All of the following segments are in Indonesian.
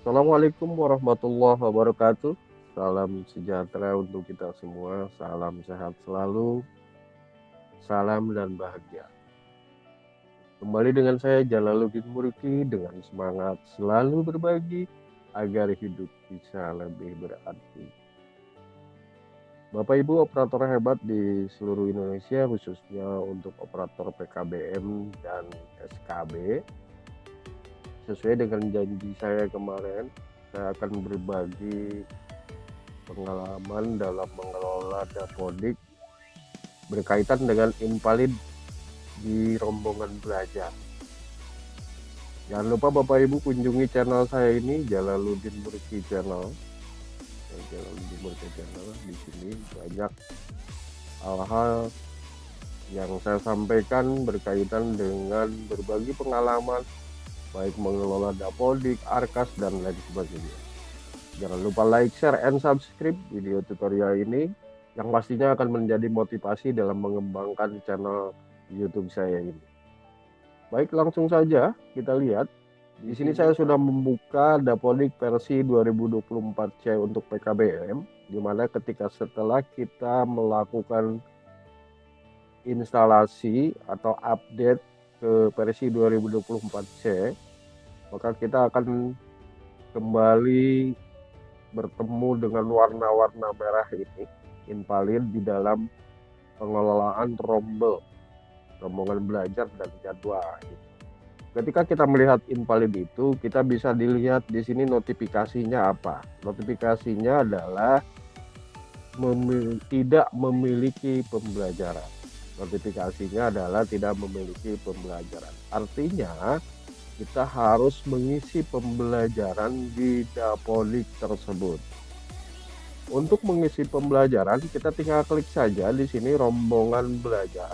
Assalamualaikum warahmatullahi wabarakatuh. Salam sejahtera untuk kita semua. Salam sehat selalu. Salam dan bahagia. Kembali dengan saya Jalaluddin Murki dengan semangat selalu berbagi agar hidup bisa lebih berarti. Bapak Ibu operator hebat di seluruh Indonesia khususnya untuk operator PKBM dan SKB. Sesuai dengan janji saya kemarin, saya akan berbagi pengalaman dalam mengelola dapodik berkaitan dengan invalid di rombongan belajar. Jangan lupa Bapak Ibu kunjungi channel saya ini Jalaluddin Murki Channel. Jalaluddin Murki Channel di sini banyak hal-hal yang saya sampaikan berkaitan dengan berbagi pengalaman baik mengelola dapodik, arkas dan lain sebagainya. Jangan lupa like, share, and subscribe video tutorial ini yang pastinya akan menjadi motivasi dalam mengembangkan channel YouTube saya ini. Baik, langsung saja kita lihat. Di sini saya sudah membuka dapodik versi 2024C untuk PKBM, di mana ketika setelah kita melakukan instalasi atau update ke versi 2024C, maka kita akan kembali bertemu dengan warna-warna merah ini, invalid di dalam pengelolaan rombongan belajar dan jadwal. Ketika kita melihat invalid itu, kita bisa dilihat di sini notifikasinya apa. Notifikasinya adalah tidak memiliki pembelajaran. Notifikasinya adalah tidak memiliki pembelajaran. Artinya, kita harus mengisi pembelajaran di dapodik tersebut. Untuk mengisi pembelajaran, kita tinggal klik saja di sini rombongan belajar.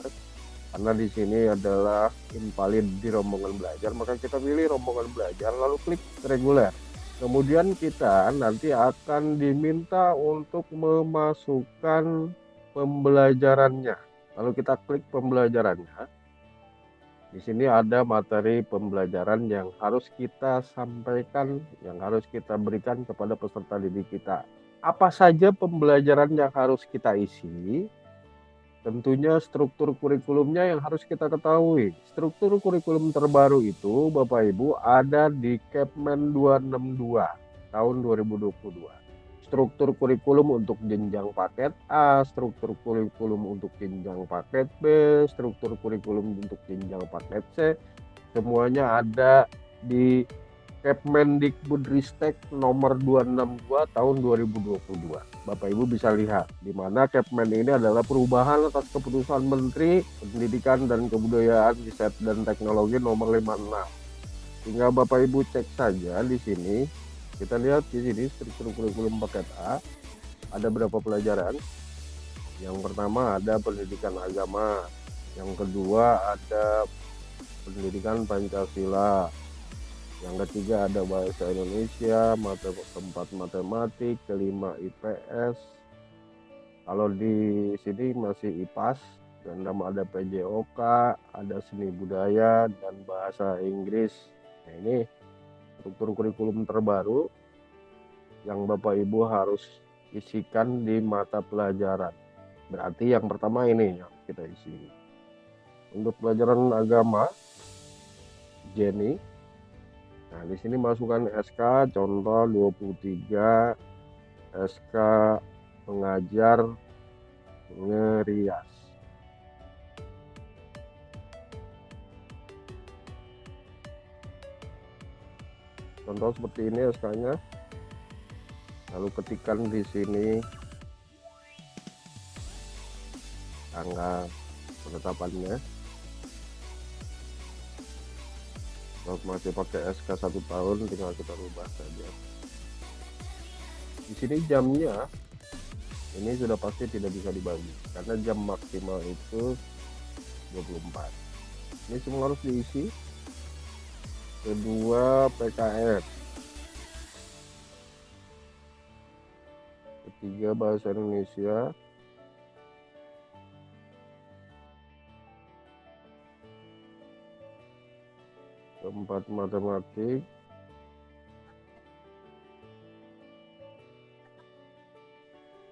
Karena di sini adalah invalid di rombongan belajar, maka kita pilih rombongan belajar lalu klik reguler. Kemudian kita nanti akan diminta untuk memasukkan pembelajarannya. Lalu kita klik pembelajarannya. Di sini ada materi pembelajaran yang harus kita sampaikan, yang harus kita berikan kepada peserta didik kita. Apa saja pembelajaran yang harus kita isi? Tentunya struktur kurikulumnya yang harus kita ketahui. Struktur kurikulum terbaru itu Bapak Ibu ada di Kepmen 262 tahun 2022. Struktur kurikulum untuk jenjang paket A, struktur kurikulum untuk jenjang paket B, struktur kurikulum untuk jenjang paket C, semuanya ada di Kepmendikbudristek nomor 262 tahun 2022. Bapak Ibu bisa lihat di mana Kepmen ini adalah perubahan atas keputusan Menteri Pendidikan dan Kebudayaan, Riset dan Teknologi nomor 56. Tinggal Bapak Ibu cek saja di sini. Kita lihat di sini struktur kurikulum paket A ada berapa pelajaran. Yang pertama ada pendidikan agama, yang kedua ada pendidikan Pancasila, yang ketiga ada bahasa Indonesia, keempat matematik, kelima IPS. Kalau di sini masih IPAS, dan nama ada PJOK, ada seni budaya dan bahasa Inggris. Nah, ini struktur kurikulum terbaru yang Bapak Ibu harus isikan di mata pelajaran. Berarti yang pertama ini yang kita isi. Untuk pelajaran agama, Jenny. Nah, di sini masukkan SK contoh 23, SK mengajar ngerias. Contoh seperti ini SK-nya. Lalu ketikkan di sini tanggal penetapannya. Kalau masih pakai SK 1 tahun tinggal kita rubah saja. Di sini jamnya ini sudah pasti tidak bisa dibagi karena jam maksimal itu 24. Ini semua harus diisi. Kedua PKN. Ketiga bahasa Indonesia. Keempat matematik.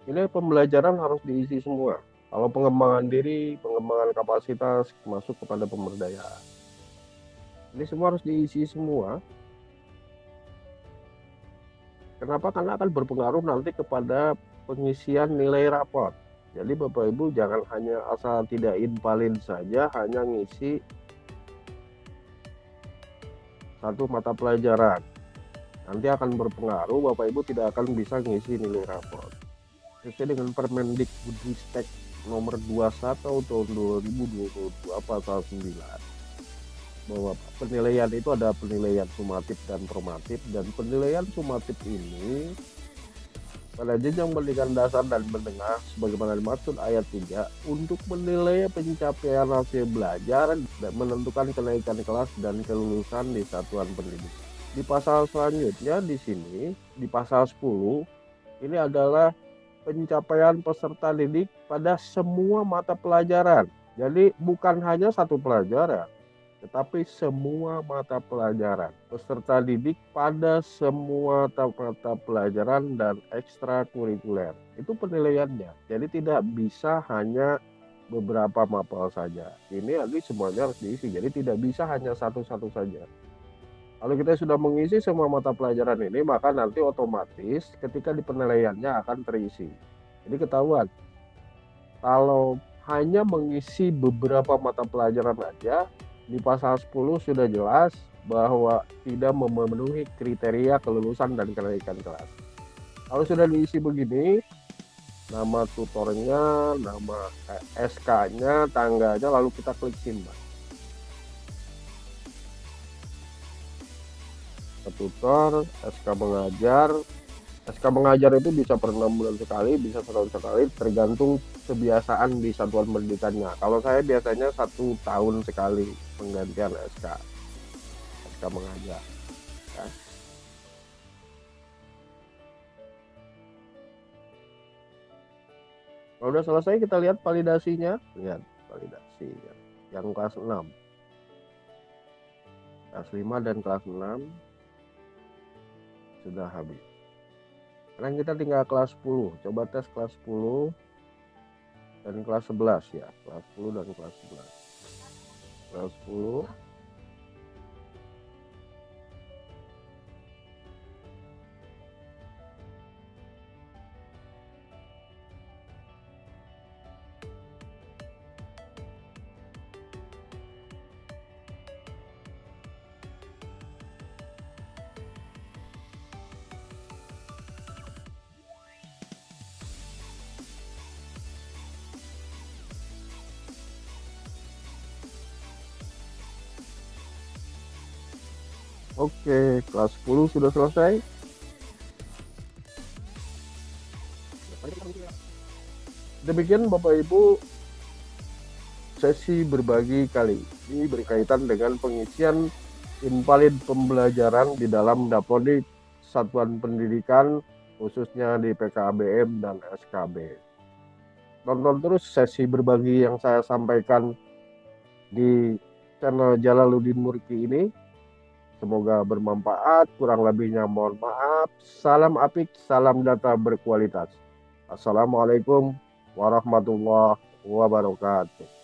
Ini pembelajaran harus diisi semua. Kalau pengembangan diri, pengembangan kapasitas masuk kepada pemberdayaan. Ini semua harus diisi semua. Kenapa? Karena akan berpengaruh nanti kepada pengisian nilai raport. Jadi Bapak Ibu jangan hanya asal tidak invalid saja, hanya ngisi satu mata pelajaran. Nanti akan berpengaruh, Bapak Ibu tidak akan bisa ngisi nilai raport. Sesuai dengan Permendikbudristek nomor 21 tahun 2022 pasal 9, bahwa penilaian itu ada penilaian sumatif dan formatif, dan penilaian sumatif ini pada jenjang pendidikan dasar dan menengah sebagaimana dimaksud ayat 3 untuk menilai pencapaian hasil belajar dan menentukan kenaikan kelas dan kelulusan di satuan pendidikan. Di pasal selanjutnya di sini di pasal 10 ini adalah pencapaian peserta didik pada semua mata pelajaran. Jadi bukan hanya satu pelajaran, tetapi semua mata pelajaran. Peserta didik pada semua mata pelajaran dan ekstrakurikuler. Itu penilaiannya. Jadi tidak bisa hanya beberapa mapel saja. Ini nanti semuanya harus diisi. Jadi tidak bisa hanya satu-satu saja. Kalau kita sudah mengisi semua mata pelajaran ini, maka nanti otomatis ketika di penilaiannya akan terisi. Jadi ketahuan, kalau hanya mengisi beberapa mata pelajaran aja, di pasal 10 sudah jelas bahwa tidak memenuhi kriteria kelulusan dan kenaikan kelas. Kalau sudah diisi begini, nama tutornya, nama SK-nya, tangganya, lalu kita klik simbah. Tutor, SK mengajar. SK mengajar itu bisa per 6 bulan sekali, bisa setahun sekali, tergantung kebiasaan di satuan pendidikannya. Kalau saya biasanya 1 tahun sekali penggantian SK mengajar. Ya. Kalau udah selesai kita lihat validasinya, lihat validasinya. Yang kelas 6, kelas 5 dan kelas 6 sudah habis. Sekarang kita tinggal kelas 10. Coba tes kelas 10 dan kelas 11 ya. Kelas 10 dan kelas 11. Kelas 10. Oke, kelas 10 sudah selesai. Demikian Bapak Ibu sesi berbagi kali ini berkaitan dengan pengisian invalid pembelajaran di dalam Dapodik Satuan Pendidikan khususnya di PKBM dan SKB. Tonton terus sesi berbagi yang saya sampaikan di channel Jalaluddin Murki ini. Semoga bermanfaat, kurang lebihnya mohon maaf. Salam apik, salam data berkualitas. Assalamualaikum warahmatullahi wabarakatuh.